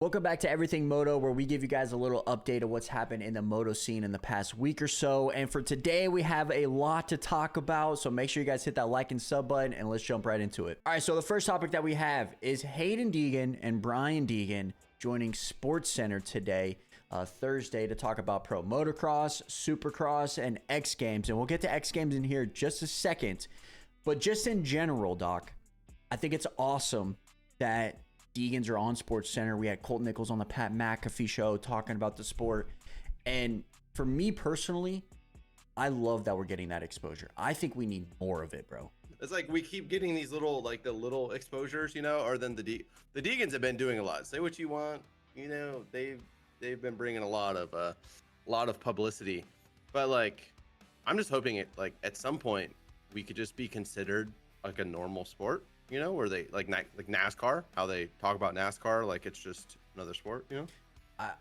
Welcome back to Everything Moto, where we give you guys a little update of what's happened in the moto scene in the past week or so. And for today, we have a lot to talk about, so make sure you guys hit that like and sub button, and let's jump right into it. All right, so the first topic that we have is Hayden Deegan and Brian Deegan joining Sportscenter today, Thursday, to talk about pro motocross, supercross, and X Games. And we'll get to X Games in here just a second. But just in general, Doc, I think it's awesome that Deegans are on SportsCenter. We had Colt Nichols on the Pat McAfee show talking about the sport. And for me personally, I love that we're getting that exposure. I think we need more of it, bro. It's like we keep getting these little, like the little exposures, you know, or then the Deegans have been doing a lot. Say what you want, you know, they've been bringing a lot of publicity. But like, I'm just hoping it, like, at some point we could just be considered like a normal sport. You know, where they like NASCAR, how they talk about NASCAR like it's just another sport, you know?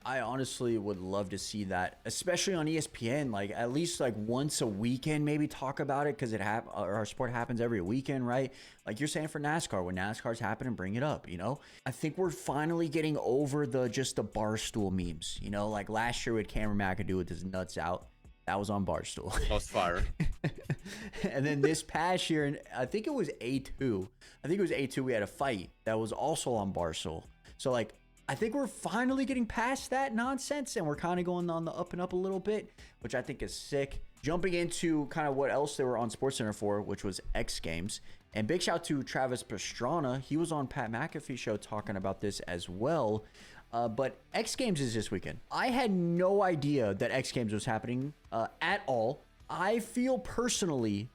I honestly would love to see that, especially on ESPN, like at least like once a weekend, maybe talk about it, because our sport happens every weekend, right? Like you're saying for NASCAR, when NASCAR's happening, bring it up, you know? I think we're finally getting over just the barstool memes, you know? Like last year with Cameron McAdoo with his nuts out. That was on Barstool. That was fire. And then this past year, and I think it was A2, we had a fight that was also on Barstool. So like, I think we're finally getting past that nonsense, and we're kind of going on the up and up a little bit, which I think is sick. Jumping into kind of what else they were on SportsCenter for, which was X Games. And big shout to Travis Pastrana. He was on Pat McAfee show talking about this as well. But X Games is this weekend. I had no idea that X Games was happening at all. I feel personally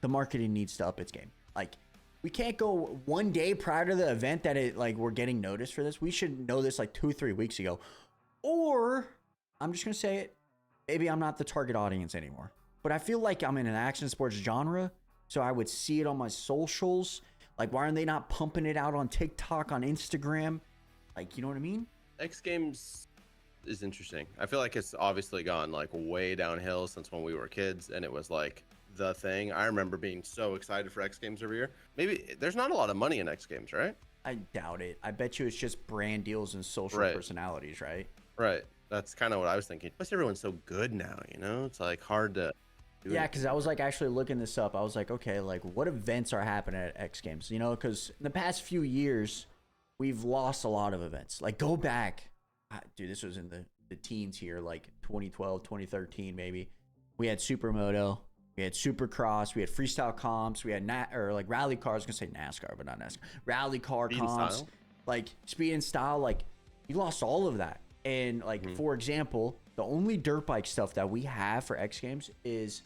the marketing needs to up its game. Like, we can't go one day prior to the event that we're getting noticed for this. We should know this like 2-3 weeks ago. Or, I'm just going to say it, maybe I'm not the target audience anymore. But I feel like I'm in an action sports genre, so I would see it on my socials. Like, why aren't they not pumping it out on TikTok, on Instagram? Like, you know what I mean? X Games is interesting. I feel like it's obviously gone like way downhill since when we were kids, and it was like the thing. I remember being so excited for X Games every year. Maybe there's not a lot of money in X Games, right? I doubt it. I bet you it's just brand deals and social personalities, right? Right. That's kind of what I was thinking. Plus, everyone's so good now, you know? It's like hard to do. Yeah, because I was like actually looking this up. I was like, okay, like what events are happening at X Games? You know, because in the past few years, we've lost a lot of events. Like, go back. Dude, this was in the teens here, like 2012, 2013, maybe. We had Supermoto. We had Supercross. We had freestyle comps. We had rally cars. I was going to say NASCAR, but not NASCAR. Rally car Speed comps. style. Like, speed and style. Like, you lost all of that. And, like, for example, the only dirt bike stuff that we have for X Games is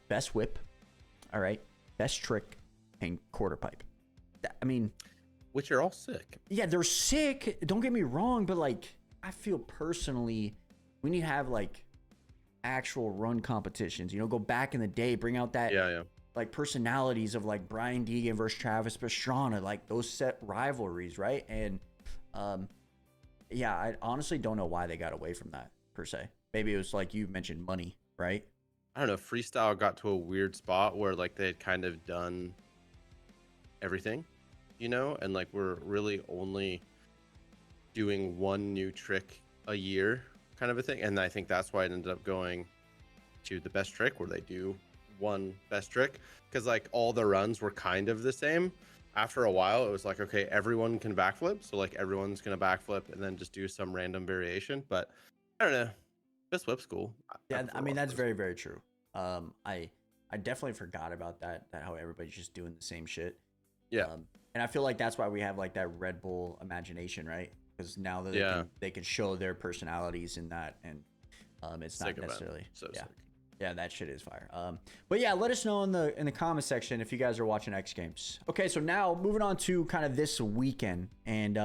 best whip, all right, best trick, and quarter pipe. I mean... Which are all sick. Yeah, they're sick. Don't get me wrong, but like, I feel personally, we need to have like actual run competitions. You know, go back in the day, bring out that like personalities of like Brian Deegan versus Travis Pastrana, like those set rivalries, right? And yeah, I honestly don't know why they got away from that per se. Maybe it was like you mentioned, money, right? I don't know. Freestyle got to a weird spot where like they had kind of done everything. You know, and like we're really only doing one new trick a year kind of a thing. And I think that's why it ended up going to the best trick, where they do one best trick, because like all the runs were kind of the same. After a while, it was like, okay, everyone can backflip. So like everyone's going to backflip and then just do some random variation. But I don't know. Best whip's cool. Yeah, I mean, that's very, very true. I definitely forgot about that how everybody's just doing the same shit. Yeah. And I feel like that's why we have like that Red Bull imagination, right? Because now that they can show their personalities in that, and it's not necessarily sick. Yeah, that shit is fire. But yeah, let us know in the comment section if you guys are watching X Games. Okay, so now moving on to kind of this weekend, and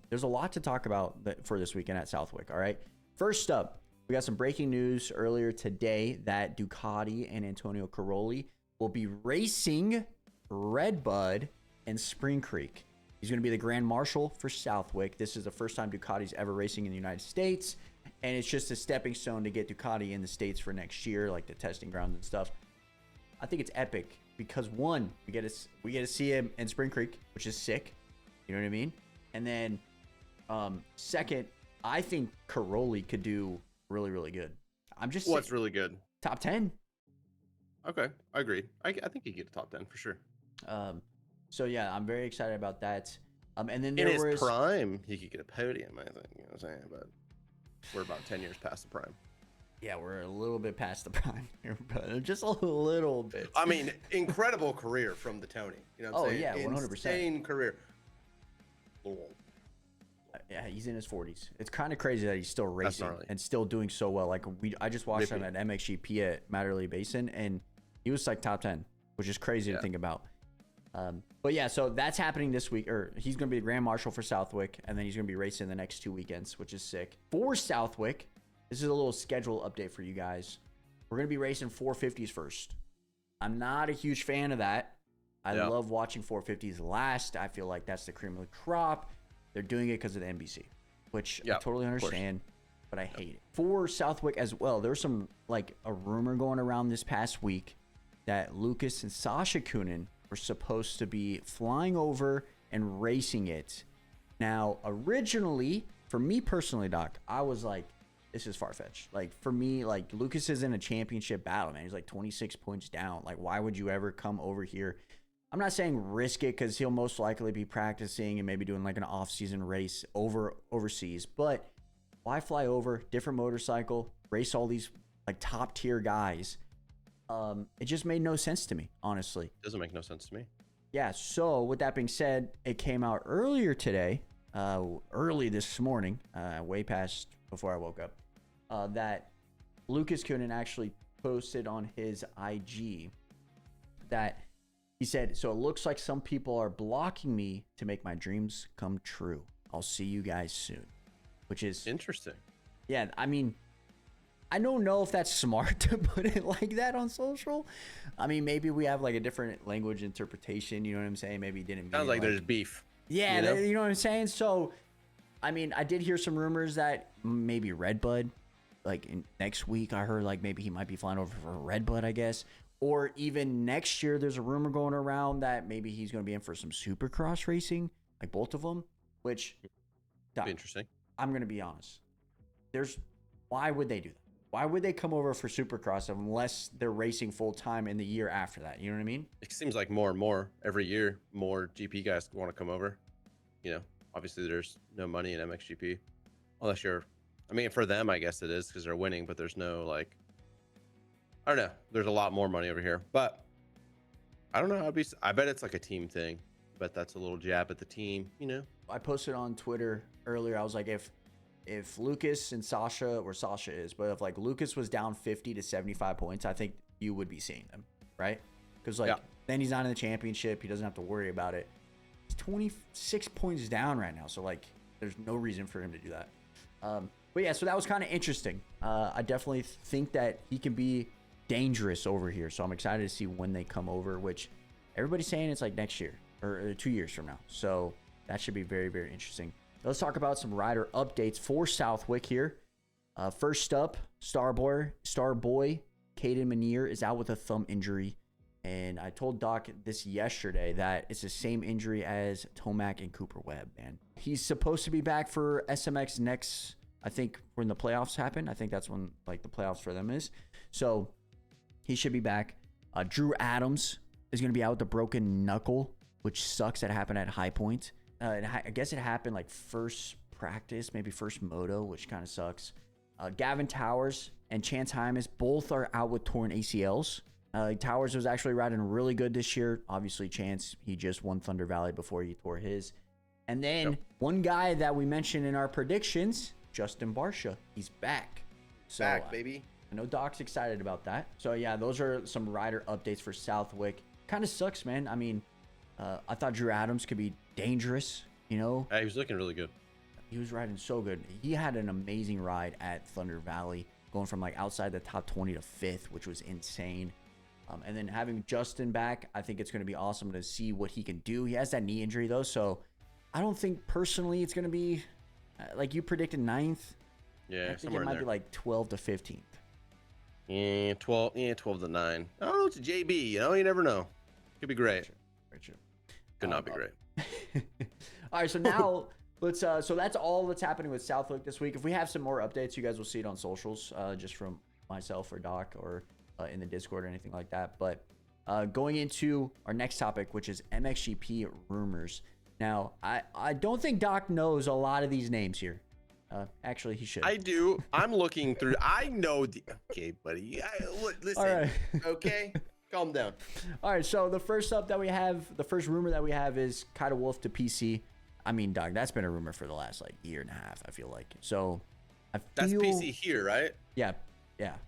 there's a lot to talk about for this weekend at Southwick. All right, first up, we got some breaking news earlier today that Ducati and Antonio Cairoli will be racing Redbud and Spring Creek. He's going to be the Grand Marshal for Southwick. This is the first time Ducati's ever racing in the United States, and it's just a stepping stone to get Ducati in the States for next year, like the testing grounds and stuff. I think it's epic because one, we get to see him in Spring Creek, which is sick. You know what I mean? And then Second, I think Cairoli could do really, really good. I'm just What's saying, really good? top 10. Okay, I agree. I think he get a top 10 for sure. So yeah, I'm very excited about that. And then In there his was prime, he could get a podium, I think. You know what I'm saying? But we're about 10 years past the prime. yeah, we're a little bit past the prime here, but just a little bit. I mean, incredible career from the Tony. You know what I'm saying? Yeah, 100%. Insane career. Yeah, he's in his 40s. It's kind of crazy that he's still racing gnarly. and still doing so well. Like I just watched him at MXGP at Matterley Basin, and he was like top 10, which is crazy to think about. But yeah, so that's happening this week, or he's going to be the Grand Marshal for Southwick, and then he's going to be racing the next 2 weekends, which is sick. For Southwick, this is a little schedule update for you guys. We're going to be racing 450s first. I'm not a huge fan of that. I love watching 450s last. I feel like that's the cream of the crop. They're doing it because of the NBC, which I totally understand, but I hate it. For Southwick as well, there's some, like, a rumor going around this past week that Lucas and Sasha Coenen were supposed to be flying over and racing it. Now, originally, for me personally, Doc, I was like, this is far-fetched. Like, for me, like, Lucas is in a championship battle, man. He's like 26 points down. Like, why would you ever come over here? I'm not saying risk it, because he'll most likely be practicing and maybe doing like an off-season race overseas. But why fly over, different motorcycle, race all these like top-tier guys? It just made no sense to me, honestly. Doesn't make no sense to me. Yeah, so with that being said, it came out earlier today, early this morning, way past before I woke up, that Lucas Coenen actually posted on his IG that he said, so it looks like some people are blocking me to make my dreams come true. I'll see you guys soon, which is interesting. Yeah, I mean, I don't know if that's smart to put it like that on social. I mean, maybe we have like a different language interpretation. You know what I'm saying? Maybe he didn't mean Sounds like there's beef. Yeah, you know what I'm saying? So, I mean, I did hear some rumors that maybe Redbud, like next week, I heard like maybe he might be flying over for Redbud, I guess. Or even next year, there's a rumor going around that maybe he's going to be in for some supercross racing, like both of them, which, Doc, interesting. I'm going to be honest. Why would they do that? Why would they come over for supercross unless they're racing full time in the year after that? You know what I mean? It seems like more and more every year, more GP guys want to come over. You know, obviously there's no money in MXGP unless you're, I mean, for them, I guess it is because they're winning, but there's no like, I don't know. There's a lot more money over here, but I don't know. I bet it's like a team thing, but that's a little jab at the team, you know? I posted on Twitter earlier. I was like, if Lucas and Sasha, or Sasha is, but if like Lucas was down 50 to 75 points, I think you would be seeing them, right? Because like then he's not in the championship. He doesn't have to worry about it. He's 26 points down right now. So like there's no reason for him to do that. But yeah, so that was kind of interesting. I definitely think that he can be dangerous over here. So I'm excited to see when they come over, which everybody's saying it's like next year or 2 years from now. So that should be very, very interesting. Let's talk about some rider updates for Southwick here. First up, Starboy Caden Manier is out with a thumb injury. And I told Doc this yesterday that it's the same injury as Tomac and Cooper Webb, man. He's supposed to be back for SMX next, I think, when the playoffs happen. I think that's when like the playoffs for them is. So he should be back. Drew Adams is going to be out with a broken knuckle, which sucks. That happened at High Point. I guess it happened like first practice, maybe first moto, which kind of sucks. Gavin Towers and Chance Hymas both are out with torn ACLs. Towers was actually riding really good this year. Obviously, Chance, he just won Thunder Valley before he tore his. And then one guy that we mentioned in our predictions, Justin Barsha, he's back. So, back, baby. I know Doc's excited about that. So yeah, those are some rider updates for Southwick. Kind of sucks, man. I mean, I thought Drew Adams could be dangerous, you know? He was looking really good. He was riding so good. He had an amazing ride at Thunder Valley, going from like outside the top 20 to 5th, which was insane. And then having Justin back, I think it's going to be awesome to see what he can do. He has that knee injury though, so I don't think personally it's going to be like you predicted 9th. Yeah, I think it might be like 12 to 15th. Yeah, 12 to 9. I don't know. It's a JB. You know, you never know. Could be great. Very true. Could not be great. All right, so now So that's all that's happening with Southwick this week. If we have some more updates, you guys will see it on socials, just from myself or Doc or in the Discord or anything like that. But going into our next topic, which is MXGP rumors. Now, I don't think Doc knows a lot of these names here. Actually, he should. I do. I'm looking through. I know. Okay, buddy. Listen. All right. Okay. Calm down. All right. So the first rumor that we have is Kyle Wolf to PC. I mean, Doc, that's been a rumor for the last like year and a half, I feel like. So that's PC here, right? Yeah.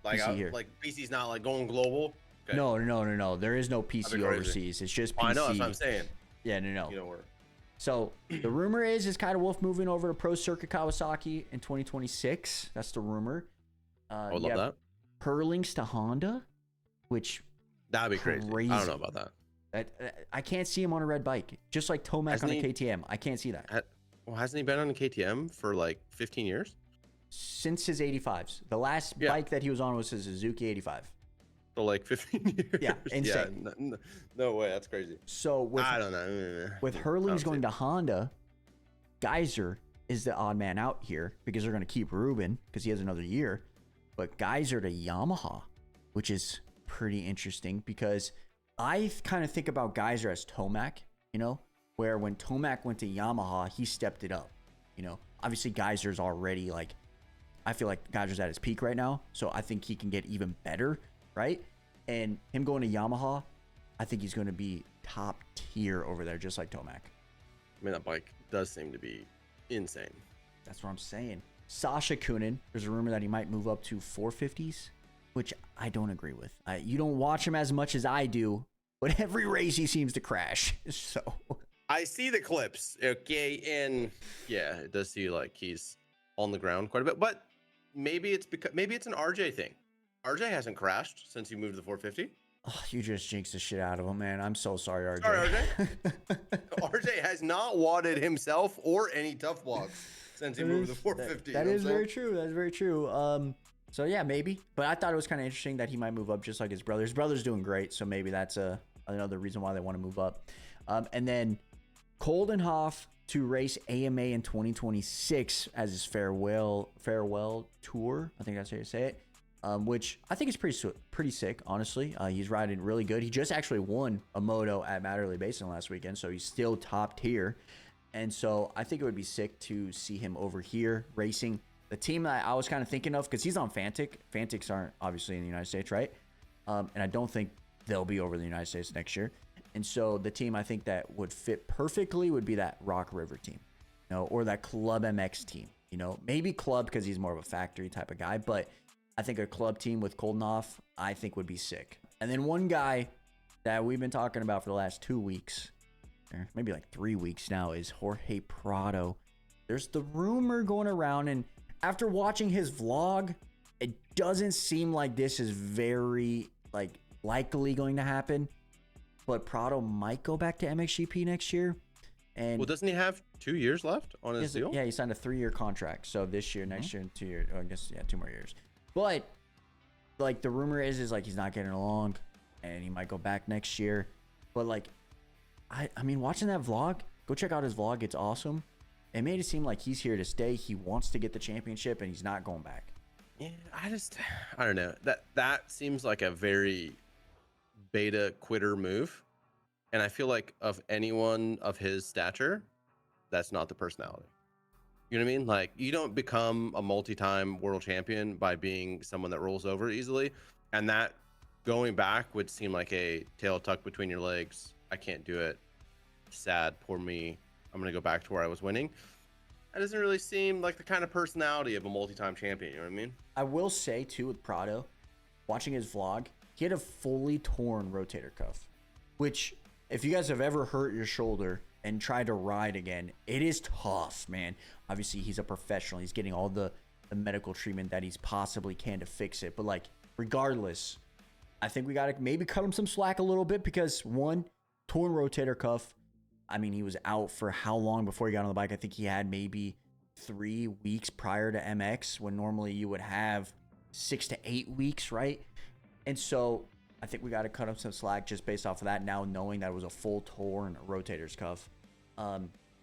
Like PC here. Like PC's not like going global. Okay. No. There is no PC overseas. It's just PC. Oh, I know. That's what I'm saying. Yeah, no. You don't worry. So the rumor is Kyle Wolf moving over to Pro Circuit Kawasaki in 2026. That's the rumor. I would love that. Hurlings to Honda, which that'd be crazy. I don't know about that. I can't see him on a red bike, just like Tomac on a KTM. I can't see that. Well, hasn't he been on a KTM for like 15 years? Since his 85s. The last bike that he was on was his Suzuki 85. So like 15 years. Yeah, insane. Yeah, no way, that's crazy. So I don't know. With Hurlings going to Honda, Geyser is the odd man out here because they're going to keep Ruben because he has another year. But Geyser to Yamaha, which is pretty interesting because I kind of think about Geyser as Tomac, where when Tomac went to Yamaha, he stepped it up. Obviously Geyser's already like, I feel like Geyser's at his peak right now. So I think he can get even better, right? And him going to Yamaha, I think he's going to be top tier over there, just like Tomac. I mean, that bike does seem to be insane. That's what I'm saying. Sasha Coenen, there's a rumor that he might move up to 450s, which I don't agree with. You don't watch him as much as I do, but every race he seems to crash. So I see the clips, okay, and yeah, it does seem like he's on the ground quite a bit. But maybe it's an RJ thing. RJ hasn't crashed since he moved to the 450. Oh, you just jinxed the shit out of him, man. I'm so sorry, RJ. Sorry, RJ. RJ has not wadded himself or any tough blocks since he moved to the 450. That is very true. That's very true. So yeah, maybe. But I thought it was kind of interesting that he might move up just like his brother. His brother's doing great, so maybe that's another reason why they want to move up. And then Coldenhoff to race AMA in 2026 as his farewell tour. I think that's how you say it. Which I think is pretty sick, honestly. He's riding really good. He just actually won a moto at Matterley Basin last weekend, so he's still top tier. And so I think it would be sick to see him over here racing the team that I was kind of thinking of, because he's on Fantic. Fantics aren't obviously in the United States, right? And I don't think they'll be over the United States next year. And so the team I think that would fit perfectly would be that Rock River team, or that Club MX team. Maybe Club because he's more of a factory type of guy, but I think a club team with Coldenhoff, I think would be sick. And then one guy that we've been talking about for the last 2 weeks, or maybe like 3 weeks now, is Jorge Prado. There's the rumor going around, and after watching his vlog, it doesn't seem like this is very likely going to happen. But Prado might go back to MXGP next year. And well, doesn't he have 2 years left on his deal? Yeah, he signed a 3-year contract. So this year, next year, and 2 years. I guess 2 more years. But the rumor is he's not getting along, and he might go back next year. But I mean, watching that vlog, go check out his vlog. It's awesome. It made it seem like he's here to stay. He wants to get the championship, and he's not going back. Yeah, I don't know. That seems like a very beta quitter move, and I feel like of anyone of his stature, that's not the personality. You know what I mean? Like, you don't become a multi-time world champion by being someone that rolls over easily. And that going back would seem like a tail tucked between your legs. I can't do it. Sad, poor me. I'm going to go back to where I was winning. That doesn't really seem like the kind of personality of a multi-time champion. You know what I mean? I will say, too, with Prado, watching his vlog, he had a fully torn rotator cuff, which if you guys have ever hurt your shoulder and try to ride again, it is tough, man. Obviously, he's a professional. He's getting all the medical treatment that he's possibly can to fix it. But regardless, I think we got to maybe cut him some slack a little bit because, one, torn rotator cuff. I mean, he was out for how long before he got on the bike? I think he had maybe 3 weeks prior to MX, when normally you would have 6 to 8 weeks, right? And so I think we got to cut him some slack just based off of that, now knowing that it was a full torn rotator's cuff.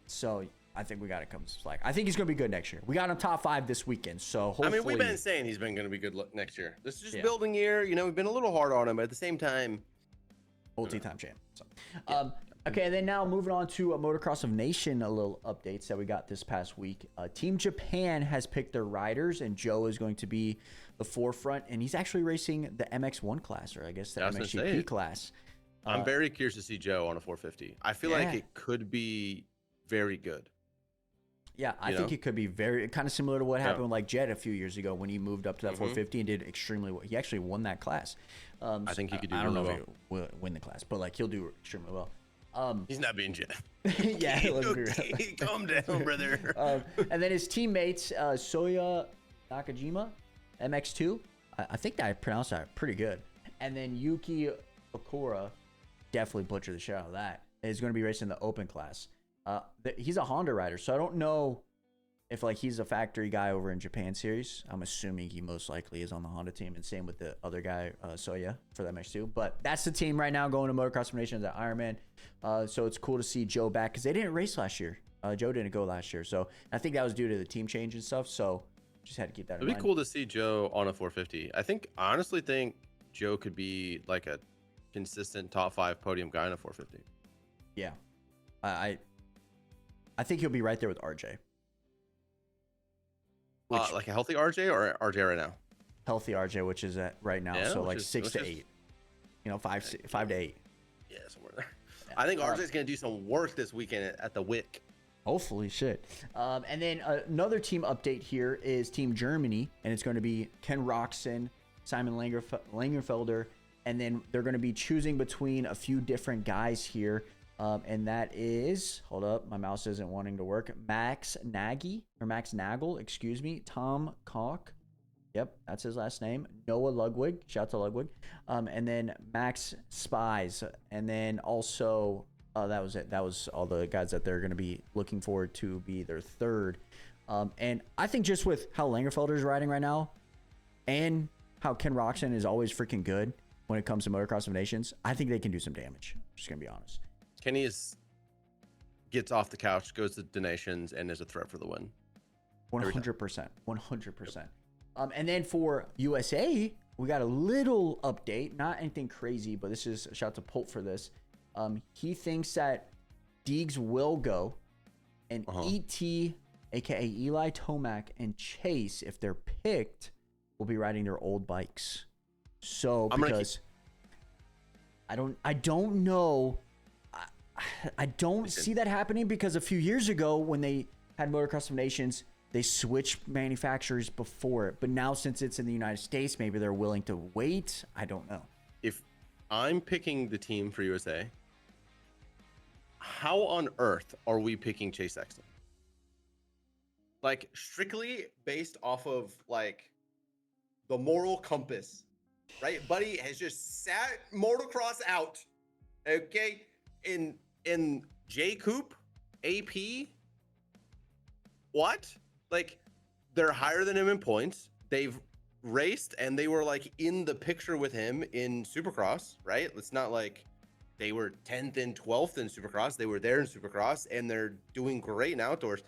So I think we got to come slack. I think he's going to be good next year. We got him top 5 this weekend, so hopefully. I mean, we've been saying he's been going to be good next year. This is just Yeah. building year. You know, we've been a little hard on him, but at the same time, multi-time champ. So, okay, and then now moving on to Motocross of Nation, a little updates that we got this past week. Team Japan has picked their riders, and Joe is going to be the forefront, and he's actually racing the MX1 class, or I guess the MXGP class. I'm very curious to see Joe on a 450. I feel like it could be very good. Yeah, I think it could be very kind of similar to what happened with like Jed a few years ago when he moved up to that 450 and did extremely well. He actually won that class. I think he could do I don't know really if he will win the class, but like he'll do extremely well. He's not being Jed. Yeah, let's be real. Calm down, brother. And then his teammates, Soya Nakajima, MX2. I think that I pronounced that pretty good. And then Yuki Okura, definitely butchered the shit out of that, is going to be racing the open class. He's a Honda rider, so I don't know if like he's a factory guy over in Japan series. I'm assuming he most likely is on the Honda team, and same with the other guy, Soya, for the MX2. But that's the team right now going to Motocross of Nations at Ironman. So it's cool to see Joe back because they didn't race last year. Joe didn't go last year, so I think that was due to the team change and stuff. So just had to keep that in mind. It'd be cool to see Joe on a 450. I honestly think Joe could be like a consistent top 5 podium guy on a 450. Yeah, I think he'll be right there with RJ. Like a healthy RJ or RJ right now? Healthy RJ, which is at right now, so like 6 to 8. You know, 5 to 8. Yeah, somewhere there. I think RJ's gonna do some work this weekend at the Wick. Hopefully, shit. And then another team update here is Team Germany, and it's going to be Ken Roczen, Simon Langenfelder, and then they're going to be choosing between a few different guys here. And that is, hold up, my mouse isn't wanting to work. Max Nagel, excuse me. Tom Koch. Yep, that's his last name. Noah Ludwig. Shout out to Ludwig. And then Max Spies. And then also, that was it. That was all the guys that they're going to be looking forward to be their third. And I think just with how Langerfelder is riding right now and how Ken Roczen is always freaking good when it comes to Motocross of Nations, I think they can do some damage. Just going to be honest. Kenny gets off the couch, goes to donations, and is a threat for the win. 100%. 100%. And then for USA, we got a little update. Not anything crazy, but this is a shout to Pulp for this. He thinks that Deegs will go, and ET, aka Eli Tomac, and Chase, if they're picked, will be riding their old bikes. So because I don't know. I don't see that happening because a few years ago when they had Motocross of Nations, they switched manufacturers before it. But now since it's in the United States, maybe they're willing to wait. I don't know. If I'm picking the team for USA, how on earth are we picking Chase Sexton? Like strictly based off of like the moral compass, right? Buddy has just sat motocross out, okay? In J Coop, AP, what? Like, they're higher than him in points. They've raced and they were like in the picture with him in Supercross, right? It's not like they were 10th and 12th in Supercross. They were there in Supercross and they're doing great in outdoors.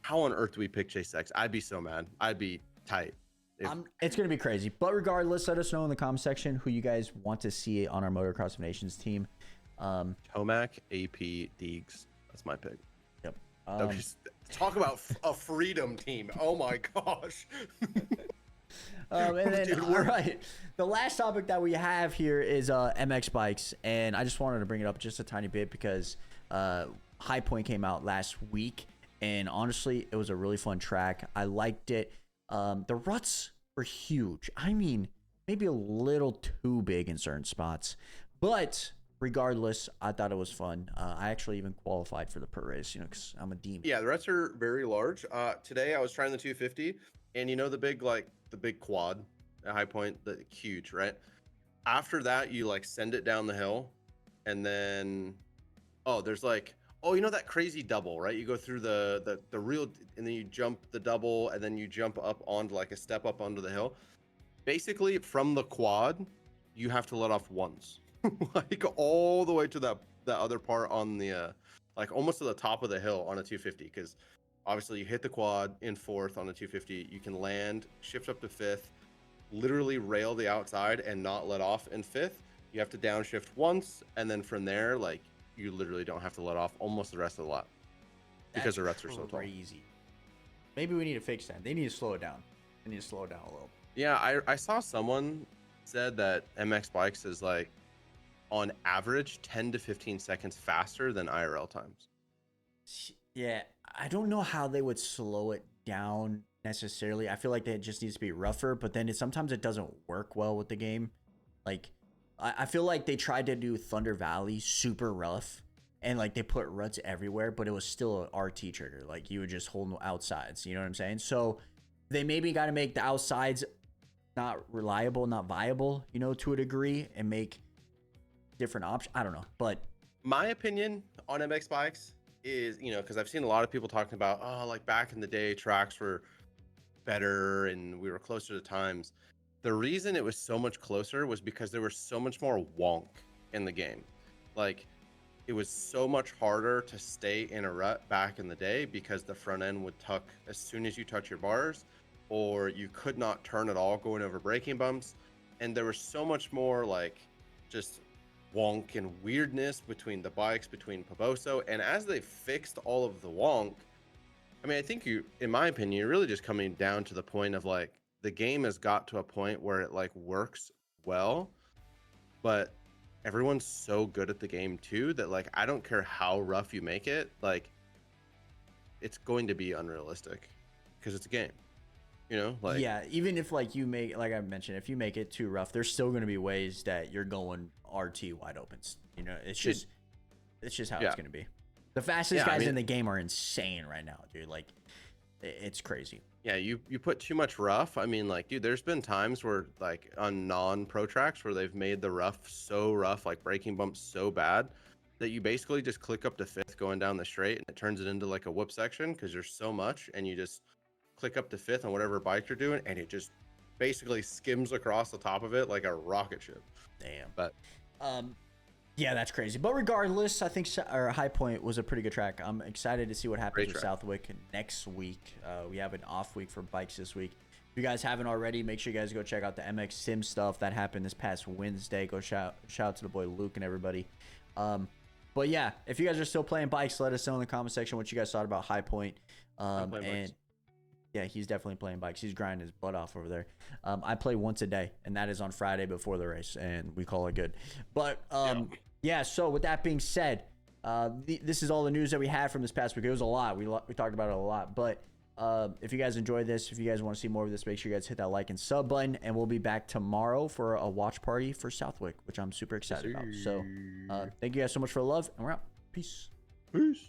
How on earth do we pick Chase Sexton? I'd be so mad. I'd be tight. It's going to be crazy. But regardless, let us know in the comment section who you guys want to see on our Motocross of Nations team. Tomac, AP, Deegs. That's my pick. Yep. Talk about a freedom team. Oh my gosh. And then, all right, the last topic that we have here is MX bikes, and I just wanted to bring it up just a tiny bit because High Point came out last week, and honestly, it was a really fun track. I liked it. The ruts were huge. I mean, maybe a little too big in certain spots, but regardless, I thought it was fun. I actually even qualified for the per race, you know, because I'm a demon. Yeah, the ruts are very large. Today I was trying the 250, and you know the big quad at High Point, the huge, right? After that, you like send it down the hill, and then there's like you know that crazy double, right? You go through the real, and then you jump the double, and then you jump up onto like a step up onto the hill. Basically, from the quad, you have to let off ones. Like all the way to that other part on the like almost to the top of the hill on a 250, because obviously you hit the quad in fourth on a 250, you can land, shift up to fifth, literally rail the outside and not let off in fifth. You have to downshift once, and then from there, like, you literally don't have to let off almost the rest of the lap because the ruts are so tall. Crazy. Maybe we need to fix that. They need to slow it down. They need to slow it down a little. Yeah, I saw someone said that MX bikes is like on average 10 to 15 seconds faster than IRL times. Yeah, I don't know how they would slow it down necessarily. I feel like it just needs to be rougher, but then sometimes it doesn't work well with the game. Like, I feel like they tried to do Thunder Valley super rough, and like they put ruts everywhere, but it was still an RT trigger. Like, you would just hold no outsides. You know what I'm saying? So they maybe got to make the outsides not reliable, not viable, you know, to a degree, and make different options. I don't know, but my opinion on MX bikes is, you know, because I've seen a lot of people talking about, oh, like back in the day, tracks were better and we were closer to times. The reason it was so much closer was because there was so much more wonk in the game. Like, it was so much harder to stay in a rut back in the day because the front end would tuck as soon as you touch your bars, or you could not turn at all going over braking bumps. And there was so much more like just wonk and weirdness between the bikes, between Paboso. And as they fixed all of the wonk, I mean, I think in my opinion, you're really just coming down to the point of like, the game has got to a point where it like works well, but everyone's so good at the game too that like, I don't care how rough you make it, like it's going to be unrealistic because it's a game, you know? Like, yeah, even if like you make, like I mentioned, if you make it too rough, there's still going to be ways that you're going RT wide opens. You know, it's just how it's going to be. The fastest guys in the game are insane right now, dude. Like, it's crazy. Yeah, you put too much rough. I mean, like, dude, there's been times where like on non-pro tracks where they've made the rough so rough, like braking bumps so bad that you basically just click up to fifth going down the straight and it turns it into like a whoop section because there's so much, and you just click up to fifth on whatever bike you're doing and it just basically skims across the top of it like a rocket ship. Damn. But yeah, that's crazy. But regardless, I think High Point was a pretty good track. I'm excited to see what happens with Southwick next week. We have an off week for bikes this week. If you guys haven't already, make sure you guys go check out the MX Sim stuff that happened this past Wednesday. Go shout out to the boy Luke and everybody. But yeah, if you guys are still playing bikes, let us know in the comment section what you guys thought about High Point. And bikes. Yeah, he's definitely playing bikes. He's grinding his butt off over there. I play once a day, and that is on Friday before the race, and we call it good. But yeah, so with that being said, this is all the news that we had from this past week. It was a lot. We talked about it a lot. But if you guys enjoyed this, if you guys want to see more of this, make sure you guys hit that like and sub button. And we'll be back tomorrow for a watch party for Southwick, which I'm super excited about. So thank you guys so much for the love, and we're out. Peace. Peace.